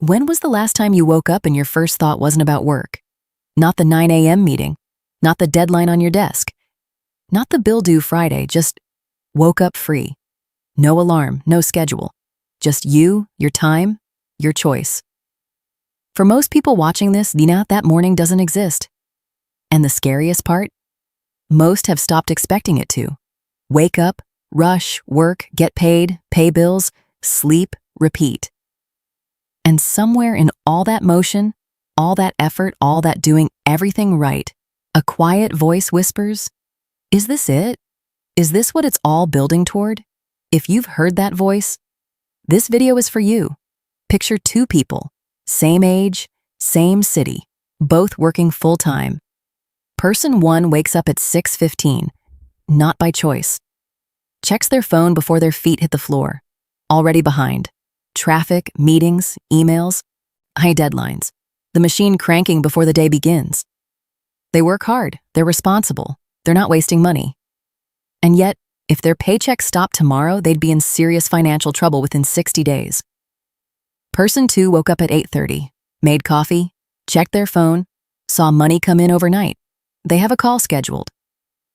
When was the last time you woke up and your first thought wasn't about work? Not the 9 a.m. meeting, not the deadline on your desk, not the bill due Friday, just woke up free. No alarm, no schedule. Just you, your time, your choice. For most people watching this, that morning doesn't exist. And the scariest part? Most have stopped expecting it to. Wake up, rush, work, get paid, pay bills, sleep, repeat. And somewhere in all that motion, all that effort, all that doing everything right, a quiet voice whispers, "Is this it? Is this what it's all building toward?" If you've heard that voice, this video is for you. Picture two people, same age, same city, both working full-time. Person one wakes up at 6:15, not by choice. Checks their phone before their feet hit the floor, already behind. Traffic, meetings, emails, high deadlines. The machine cranking before the day begins. They work hard, they're responsible, they're not wasting money. And yet, if their paycheck stopped tomorrow, they'd be in serious financial trouble within 60 days. Person two woke up at 8:30, made coffee, checked their phone, saw money come in overnight. They have a call scheduled.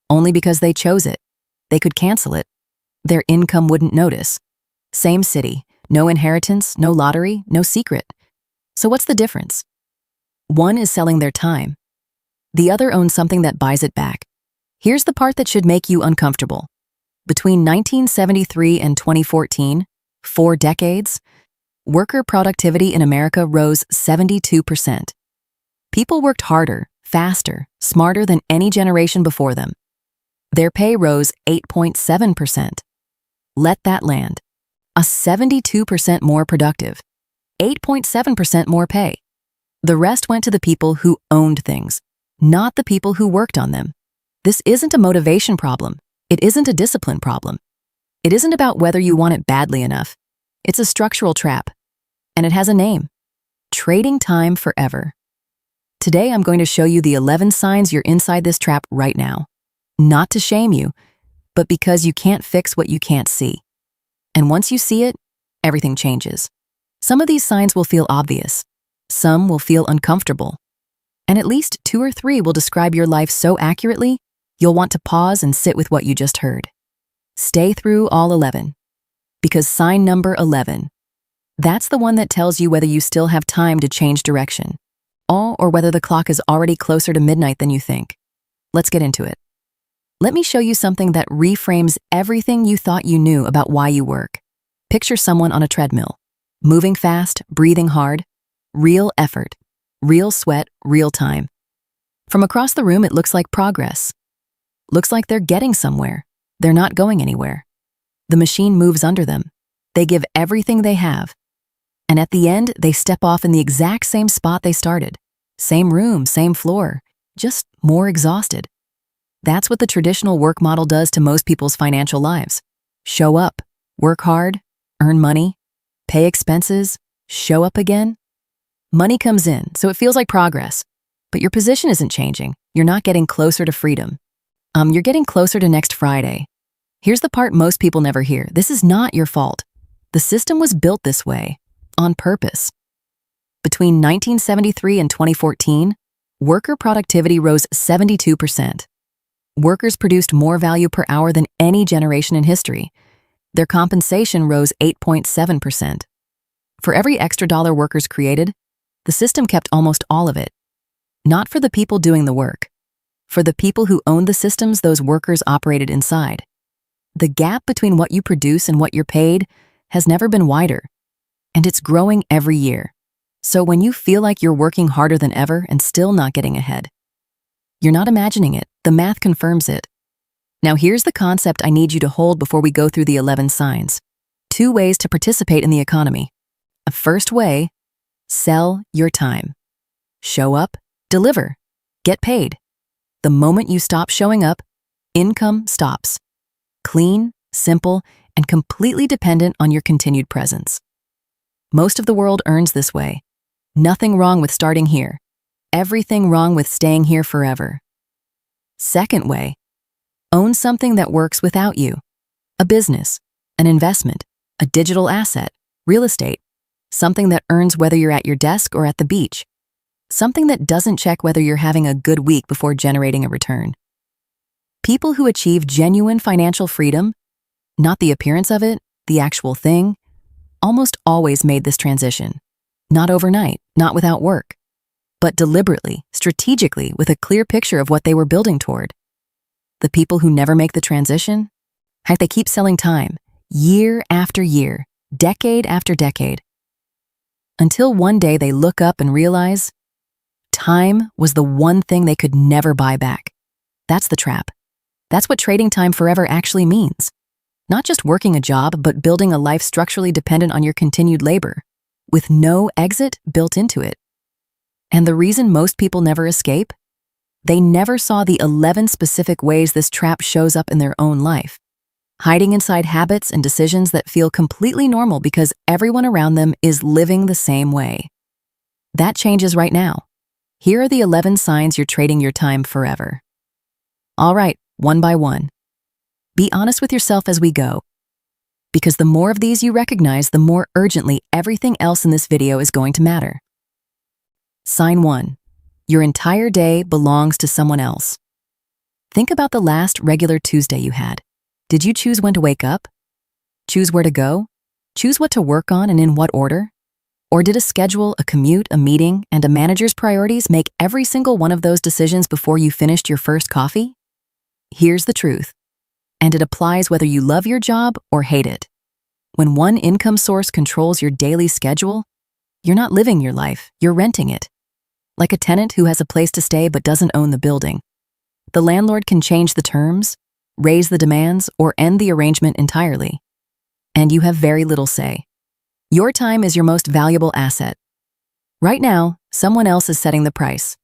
Only because they chose it. They could cancel it. Their income wouldn't notice. Same city, no inheritance, no lottery, no secret. So what's the difference? One is selling their time. The other owns something that buys it back. Here's the part that should make you uncomfortable. Between 1973 and 2014, 4 decades, worker productivity in America rose 72%. People worked harder, faster, smarter than any generation before them. Their pay rose 8.7%. Let that land. A 72% more productive, 8.7% more pay. The rest went to the people who owned things, not the people who worked on them. This isn't a motivation problem. It isn't a discipline problem. It isn't about whether you want it badly enough. It's a structural trap. And it has a name. Trading time forever. Today I'm going to show you the 11 signs you're inside this trap right now. Not to shame you, but because you can't fix what you can't see. And once you see it, everything changes. Some of these signs will feel obvious. Some will feel uncomfortable. And at least 2 or 3 will describe your life so accurately, you'll want to pause and sit with what you just heard. Stay through all 11. Because sign number 11, that's the one that tells you whether you still have time to change direction, or whether the clock is already closer to midnight than you think. Let's get into it. Let me show you something that reframes everything you thought you knew about why you work. Picture someone on a treadmill, moving fast, breathing hard, real effort, real sweat, real time. From across the room, it looks like progress. Looks like they're getting somewhere. They're not going anywhere. The machine moves under them. They give everything they have. And at the end, they step off in the exact same spot they started. Same room, same floor, just more exhausted. That's what the traditional work model does to most people's financial lives. Show up, work hard, earn money, pay expenses, show up again. Money comes in, so it feels like progress. But your position isn't changing. You're not getting closer to freedom. You're getting closer to next Friday. Here's the part most people never hear. This is not your fault. The system was built this way, on purpose. Between 1973 and 2014, worker productivity rose 72%. Workers produced more value per hour than any generation in history. Their compensation rose 8.7%. For every extra dollar workers created, the system kept almost all of it. Not for the people doing the work. For the people who owned the systems those workers operated inside. The gap between what you produce and what you're paid has never been wider, and it's growing every year. So when you feel like you're working harder than ever and still not getting ahead, you're not imagining it. The math confirms it. Now here's the concept I need you to hold before we go through the 11 signs. 2 ways to participate in the economy. A first way, sell your time. Show up, deliver, get paid. The moment you stop showing up, income stops. Clean, simple, and completely dependent on your continued presence. Most of the world earns this way. Nothing wrong with starting here. Everything wrong with staying here forever. Second way, own something that works without you. A business, an investment, a digital asset, real estate, something that earns whether you're at your desk or at the beach, something that doesn't check whether you're having a good week before generating a return. People who achieve genuine financial freedom, not the appearance of it, the actual thing, almost always made this transition. Not overnight, not without work, but deliberately, strategically, with a clear picture of what they were building toward. The people who never make the transition, heck, they keep selling time, year after year, decade after decade, until one day they look up and realize time was the one thing they could never buy back. That's the trap. That's what trading time forever actually means. Not just working a job, but building a life structurally dependent on your continued labor, with no exit built into it. And the reason most people never escape? They never saw the 11 specific ways this trap shows up in their own life, hiding inside habits and decisions that feel completely normal because everyone around them is living the same way. That changes right now. Here are the 11 signs you're trading your time forever. All right, one by one. Be honest with yourself as we go, because the more of these you recognize, the more urgently everything else in this video is going to matter. Sign 1. Your entire day belongs to someone else. Think about the last regular Tuesday you had. Did you choose when to wake up? Choose where to go? Choose what to work on and in what order? Or did a schedule, a commute, a meeting, and a manager's priorities make every single one of those decisions before you finished your first coffee? Here's the truth, and it applies whether you love your job or hate it. When one income source controls your daily schedule, you're not living your life, you're renting it. Like a tenant who has a place to stay but doesn't own the building. The landlord can change the terms, raise the demands, or end the arrangement entirely. And you have very little say. Your time is your most valuable asset. Right now, someone else is setting the price.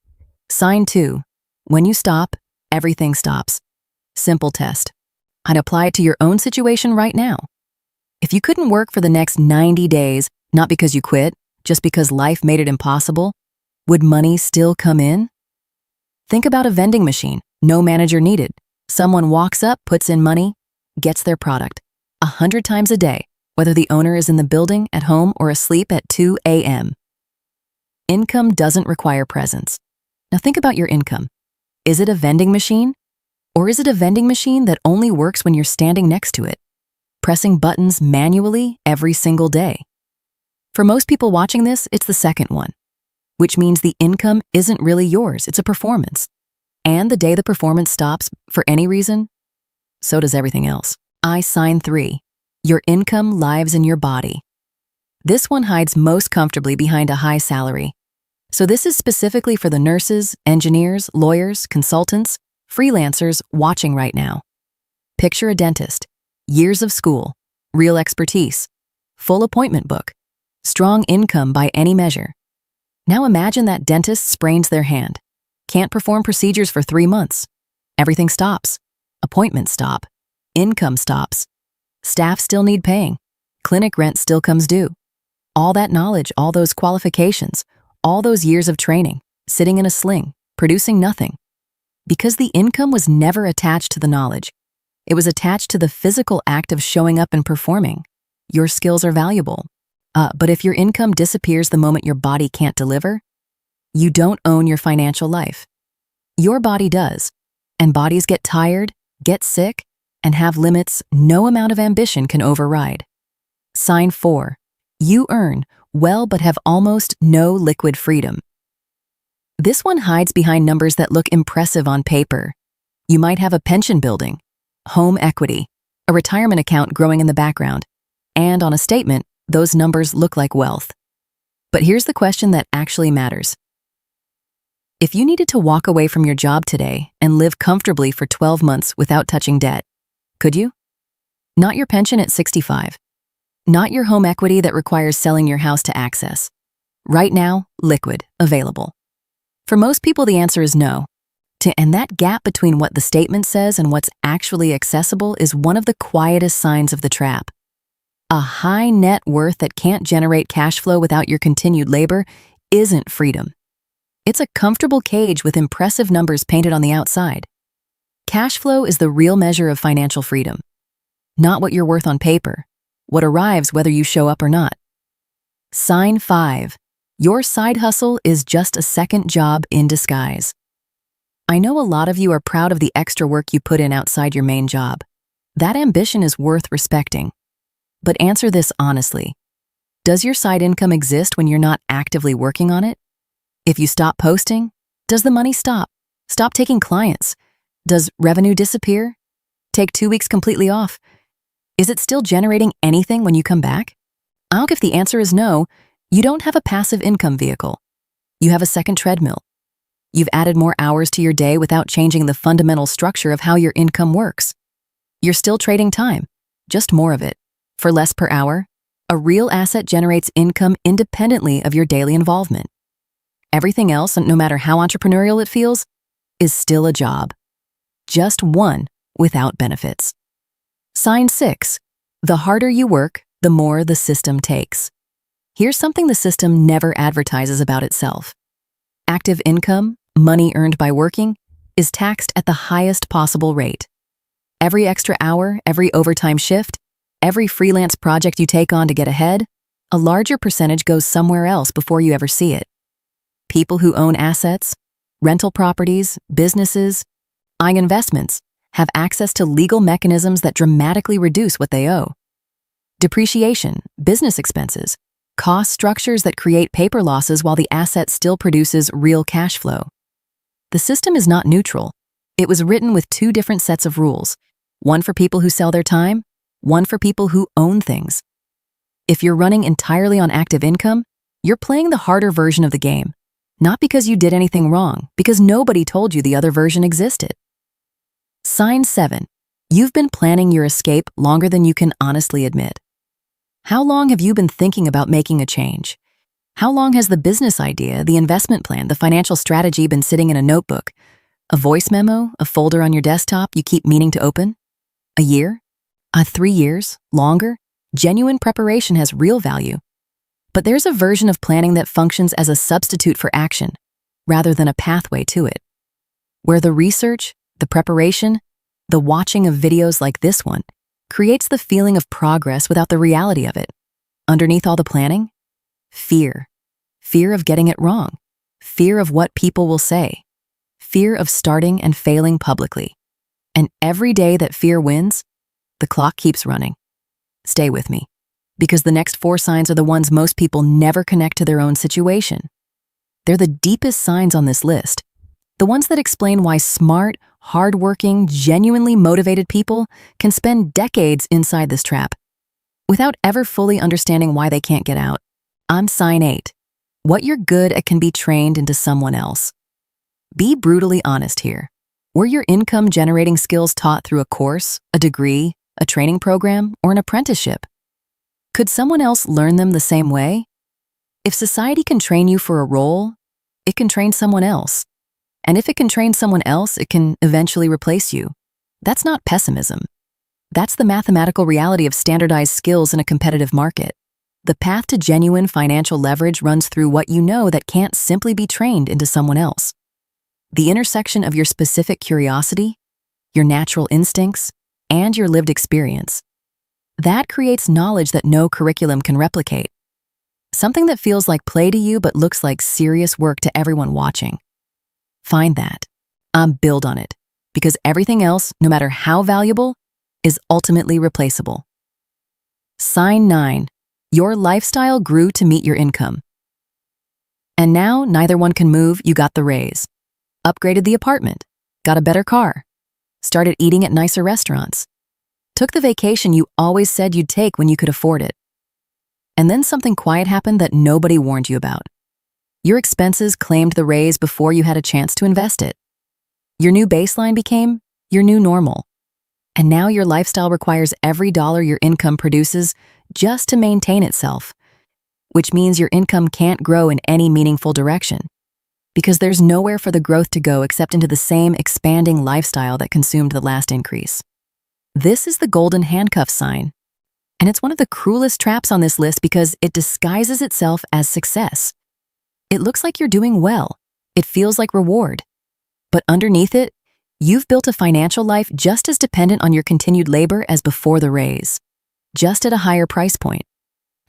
Sign 2. When you stop, everything stops. Simple test. I'd apply it to your own situation right now. If you couldn't work for the next 90 days, not because you quit, just because life made it impossible, would money still come in? Think about a vending machine, no manager needed. Someone walks up, puts in money, gets their product 100 times a day, whether the owner is in the building, at home, or asleep at 2 a.m. Income doesn't require presence. Now think about your income. Is it a vending machine? Or is it a vending machine that only works when you're standing next to it, pressing buttons manually every single day? For most people watching this, it's the second one, which means the income isn't really yours, it's a performance. And the day the performance stops, for any reason, so does everything else. Sign 3. Your income lives in your body. This one hides most comfortably behind a high salary. So this is specifically for the nurses, engineers, lawyers, consultants, freelancers watching right now. Picture a dentist, years of school, real expertise, full appointment book, strong income by any measure. Now imagine that dentist sprains their hand, can't perform procedures for 3 months. Everything stops. Appointments stop. Income stops. Staff still need paying. Clinic rent still comes due. All that knowledge, all those qualifications, all those years of training, sitting in a sling, producing nothing. Because the income was never attached to the knowledge. It was attached to the physical act of showing up and performing. Your skills are valuable. But if your income disappears the moment your body can't deliver, you don't own your financial life. Your body does. And bodies get tired, get sick, and have limits no amount of ambition can override. Sign 4. You earn well but have almost no liquid freedom. This one hides behind numbers that look impressive on paper. You might have a pension building, home equity, a retirement account growing in the background, and on a statement, those numbers look like wealth. But here's the question that actually matters. If you needed to walk away from your job today and live comfortably for 12 months without touching debt, could you? Not your pension at 65. Not your home equity that requires selling your house to access. Right now, liquid, available. For most people, the answer is no. And that gap between what the statement says and what's actually accessible is one of the quietest signs of the trap. A high net worth that can't generate cash flow without your continued labor isn't freedom. It's a comfortable cage with impressive numbers painted on the outside. Cash flow is the real measure of financial freedom. Not what you're worth on paper, what arrives whether you show up or not. Sign 5. Your side hustle is just a second job in disguise. I know a lot of you are proud of the extra work you put in outside your main job. That ambition is worth respecting. But answer this honestly. Does your side income exist when you're not actively working on it? If you stop posting, does the money stop? Stop taking clients? Does revenue disappear? Take 2 weeks completely off? Is it still generating anything when you come back? If the answer is no, you don't have a passive income vehicle. You have a second treadmill. You've added more hours to your day without changing the fundamental structure of how your income works. You're still trading time, just more of it. For less per hour, a real asset generates income independently of your daily involvement. Everything else, no matter how entrepreneurial it feels, is still a job. Just one without benefits. Sign 6. The harder you work, the more the system takes. Here's something the system never advertises about itself. Active income, money earned by working, is taxed at the highest possible rate. Every extra hour, every overtime shift, every freelance project you take on to get ahead, a larger percentage goes somewhere else before you ever see it. People who own assets, rental properties, businesses, buying investments, have access to legal mechanisms that dramatically reduce what they owe. Depreciation, business expenses, cost structures that create paper losses while the asset still produces real cash flow. The system is not neutral. It was written with 2 different sets of rules, one for people who sell their time, one for people who own things. If you're running entirely on active income, you're playing the harder version of the game, not because you did anything wrong, because nobody told you the other version existed. Sign 7. You've been planning your escape longer than you can honestly admit. How long have you been thinking about making a change? How long has the business idea, the investment plan, the financial strategy been sitting in a notebook? A voice memo, a folder on your desktop you keep meaning to open? A year? 3 years? Longer? Genuine preparation has real value. But there's a version of planning that functions as a substitute for action, rather than a pathway to it. Where the research, the preparation, the watching of videos like this one, creates the feeling of progress without the reality of it. Underneath all the planning, fear. Fear of getting it wrong. Fear of what people will say. Fear of starting and failing publicly. And every day that fear wins, the clock keeps running. Stay with me, because the next 4 signs are the ones most people never connect to their own situation. They're the deepest signs on this list, the ones that explain why smart, hardworking, genuinely motivated people can spend decades inside this trap without ever fully understanding why they can't get out. I'm sign 8. What you're good at can be trained into someone else. Be brutally honest here. Were your income-generating skills taught through a course, a degree, a training program, or an apprenticeship? Could someone else learn them the same way? If society can train you for a role, it can train someone else. And if it can train someone else, it can eventually replace you. That's not pessimism. That's the mathematical reality of standardized skills in a competitive market. The path to genuine financial leverage runs through what you know that can't simply be trained into someone else. The intersection of your specific curiosity, your natural instincts, and your lived experience. That creates knowledge that no curriculum can replicate. Something that feels like play to you but looks like serious work to everyone watching. Find that. Build on it, because everything else, no matter how valuable, is ultimately replaceable. Sign 9. Your lifestyle grew to meet your income. And now neither one can move, you got the raise. Upgraded the apartment, got a better car, started eating at nicer restaurants, took the vacation you always said you'd take when you could afford it. And then something quiet happened that nobody warned you about. Your expenses claimed the raise before you had a chance to invest it. Your new baseline became your new normal. And now your lifestyle requires every dollar your income produces just to maintain itself, which means your income can't grow in any meaningful direction, because there's nowhere for the growth to go except into the same expanding lifestyle that consumed the last increase. This is the golden handcuff sign, and it's one of the cruelest traps on this list because it disguises itself as success. It looks like you're doing well. It feels like reward. But underneath it, you've built a financial life just as dependent on your continued labor as before the raise, just at a higher price point.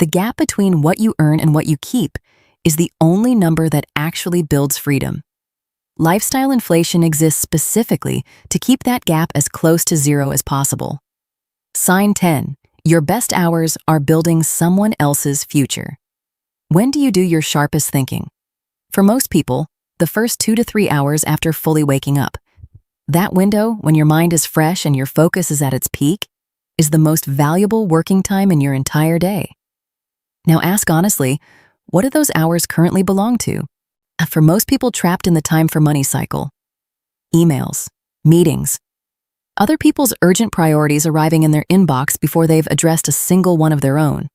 The gap between what you earn and what you keep is the only number that actually builds freedom. Lifestyle inflation exists specifically to keep that gap as close to zero as possible. Sign 10. Your best hours are building someone else's future. When do you do your sharpest thinking? For most people, the first 2 to 3 hours after fully waking up. That window, when your mind is fresh and your focus is at its peak, is the most valuable working time in your entire day. Now ask honestly, what do those hours currently belong to? For most people trapped in the time for money cycle. Emails, meetings, other people's urgent priorities arriving in their inbox before they've addressed a single one of their own.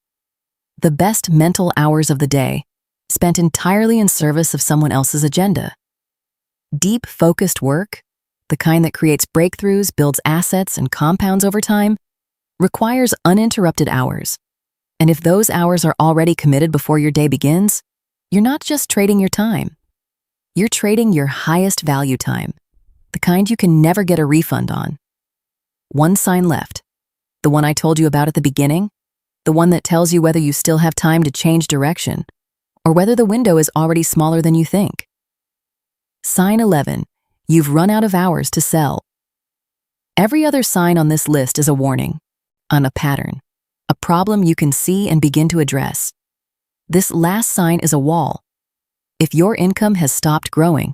The best mental hours of the day, spent entirely in service of someone else's agenda. Deep, focused work, the kind that creates breakthroughs, builds assets, and compounds over time, requires uninterrupted hours. And if those hours are already committed before your day begins, you're not just trading your time. You're trading your highest value time, the kind you can never get a refund on. One sign left, the one I told you about at the beginning, the one that tells you whether you still have time to change direction, or whether the window is already smaller than you think. Sign 11, you've run out of hours to sell. Every other sign on this list is a warning, on a pattern, a problem you can see and begin to address. This last sign is a wall. If your income has stopped growing,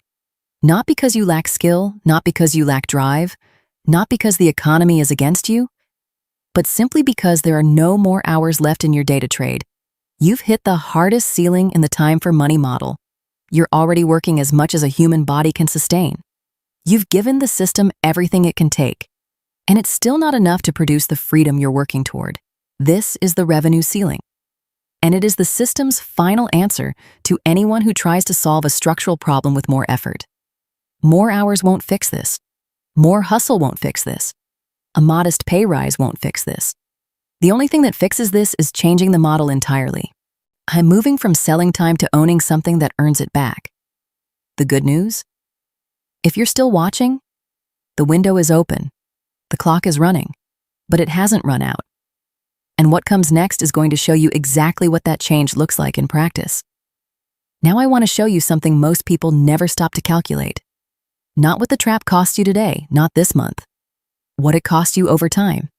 not because you lack skill, not because you lack drive, not because the economy is against you, but simply because there are no more hours left in your day to trade, you've hit the hardest ceiling in the time for money model. You're already working as much as a human body can sustain. You've given the system everything it can take, and it's still not enough to produce the freedom you're working toward. This is the revenue ceiling. And it is the system's final answer to anyone who tries to solve a structural problem with more effort. More hours won't fix this. More hustle won't fix this. A modest pay rise won't fix this. The only thing that fixes this is changing the model entirely. I'm moving from selling time to owning something that earns it back. The good news? If you're still watching, the window is open. The clock is running, but it hasn't run out. And what comes next is going to show you exactly what that change looks like in practice. Now I want to show you something most people never stop to calculate. Not what the trap cost you today, not this month. What it cost you over time.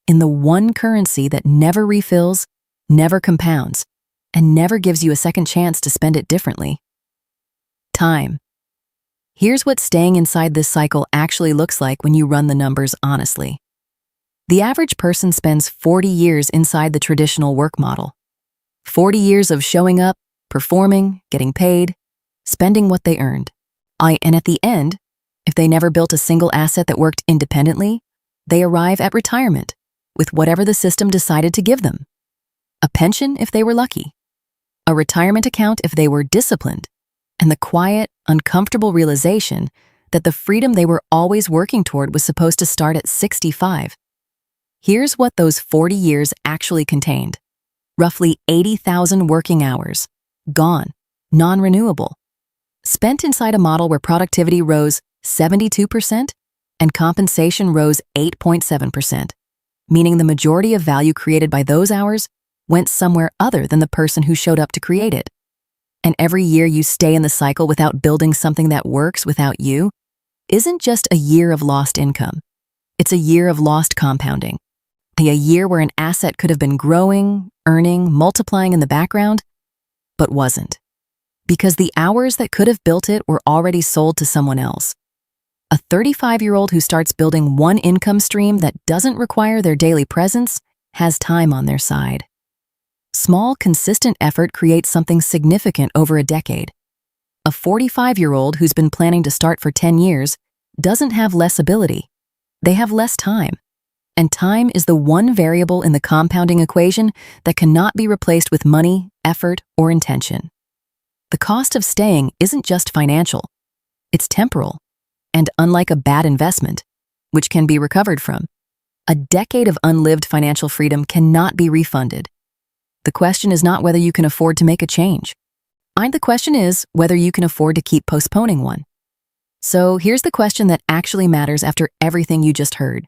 In the one currency that never refills, never compounds, and never gives you a second chance to spend it differently. Time. Here's what staying inside this cycle actually looks like when you run the numbers honestly. The average person spends 40 years inside the traditional work model. 40 years of showing up, performing, getting paid, spending what they earned. And at the end, if they never built a single asset that worked independently, they arrive at retirement with whatever the system decided to give them. A pension if they were lucky. A retirement account if they were disciplined. And the quiet, uncomfortable realization that the freedom they were always working toward was supposed to start at 65. Here's what those 40 years actually contained. Roughly 80,000 working hours. Gone. Non-renewable. Spent inside a model where productivity rose 72% and compensation rose 8.7%, meaning the majority of value created by those hours went somewhere other than the person who showed up to create it. And every year you stay in the cycle without building something that works without you isn't just a year of lost income. It's a year of lost compounding. A year where an asset could have been growing, earning, multiplying in the background, but wasn't. Because the hours that could have built it were already sold to someone else. A 35-year-old who starts building one income stream that doesn't require their daily presence has time on their side. Small, consistent effort creates something significant over a decade. A 45-year-old who's been planning to start for 10 years doesn't have less ability. They have less time. And time is the one variable in the compounding equation that cannot be replaced with money, effort, or intention. The cost of staying isn't just financial. It's temporal. And unlike a bad investment, which can be recovered from, a decade of unlived financial freedom cannot be refunded. The question is not whether you can afford to make a change. The question is whether you can afford to keep postponing one. So here's the question that actually matters after everything you just heard.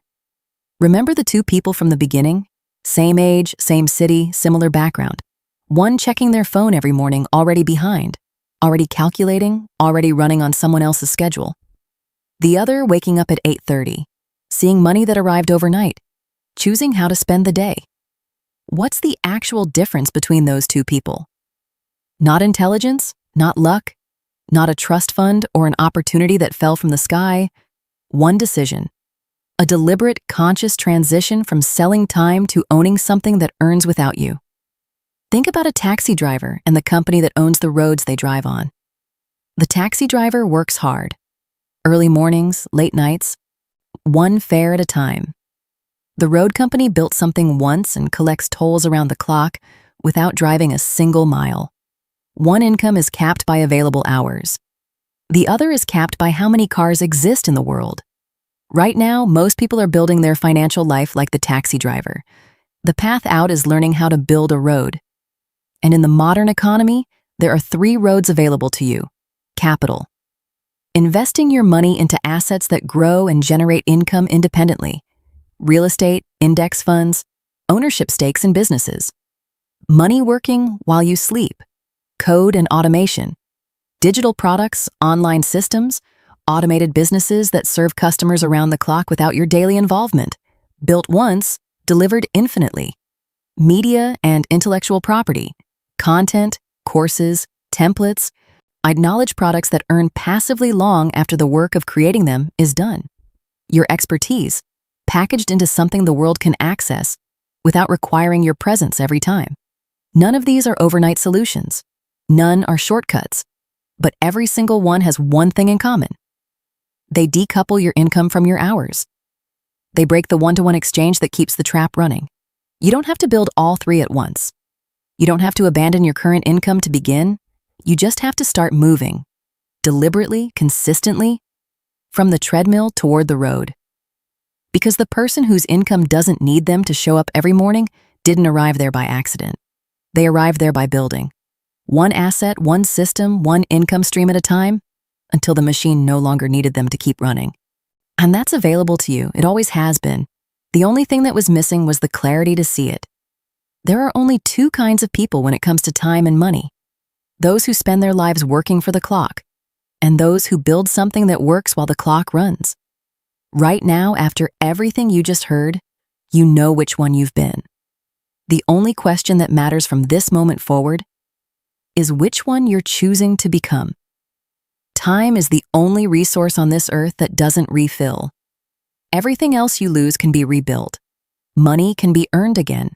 Remember the two people from the beginning, Same age, same city, similar background. One checking their phone every morning, already behind, already calculating, already running on someone else's schedule. The other waking up at 8:30, seeing money that arrived overnight, choosing how to spend the day. What's the actual difference between those two people? Not intelligence, not luck, not a trust fund or an opportunity that fell from the sky. One decision. A deliberate, conscious transition from selling time to owning something that earns without you. Think about a taxi driver and the company that owns the roads they drive on. The taxi driver works hard. Early mornings, late nights, one fare at a time. The road company built something once and collects tolls around the clock without driving a single mile. One income is capped by available hours. The other is capped by how many cars exist in the world. Right now, most people are building their financial life like the taxi driver. The path out is learning how to build a road. And in the modern economy, there are 3 roads available to you. Capital. Investing your money into assets that grow and generate income independently. Real estate, index funds, ownership stakes in businesses. Money working while you sleep. Code and automation. Digital products, online systems, automated businesses that serve customers around the clock without your daily involvement. Built once, delivered infinitely. Media and intellectual property. Content, courses, templates, knowledge products that earn passively long after the work of creating them is done. Your expertise, packaged into something the world can access without requiring your presence every time. None of these are overnight solutions. None are shortcuts. But every single one has one thing in common. They decouple your income from your hours. They break the one-to-one exchange that keeps the trap running. You don't have to build all 3 at once. You don't have to abandon your current income to begin. You just have to start moving, deliberately, consistently, from the treadmill toward the road. Because the person whose income doesn't need them to show up every morning didn't arrive there by accident. They arrived there by building. One asset, one system, one income stream at a time, until the machine no longer needed them to keep running. And that's available to you. It always has been. The only thing that was missing was the clarity to see it. There are only 2 kinds of people when it comes to time and money. Those who spend their lives working for the clock, and those who build something that works while the clock runs. Right now, after everything you just heard, you know which one you've been. The only question that matters from this moment forward is which one you're choosing to become. Time is the only resource on this earth that doesn't refill. Everything else you lose can be rebuilt. Money can be earned again.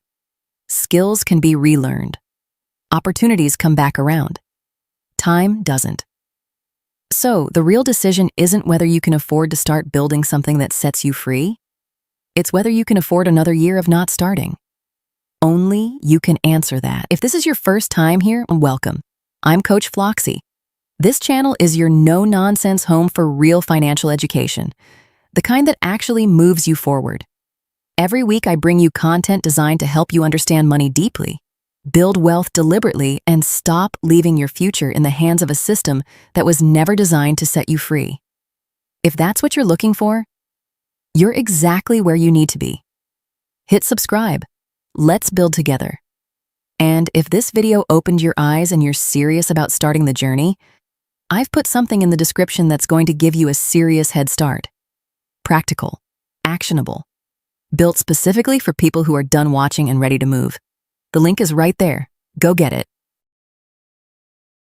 Skills can be relearned. Opportunities come back around. Time doesn't. So, the real decision isn't whether you can afford to start building something that sets you free. It's whether you can afford another year of not starting. Only you can answer that. If this is your first time here, welcome. I'm Coach Floxy. This channel is your no-nonsense home for real financial education, the kind that actually moves you forward. Every week I bring you content designed to help you understand money deeply, build wealth deliberately, and stop leaving your future in the hands of a system that was never designed to set you free. If that's what you're looking for, you're exactly where you need to be. Hit subscribe. Let's build together. And if this video opened your eyes and you're serious about starting the journey, I've put something in the description that's going to give you a serious head start. Practical, actionable, built specifically for people who are done watching and ready to move. The link is right there. Go get it.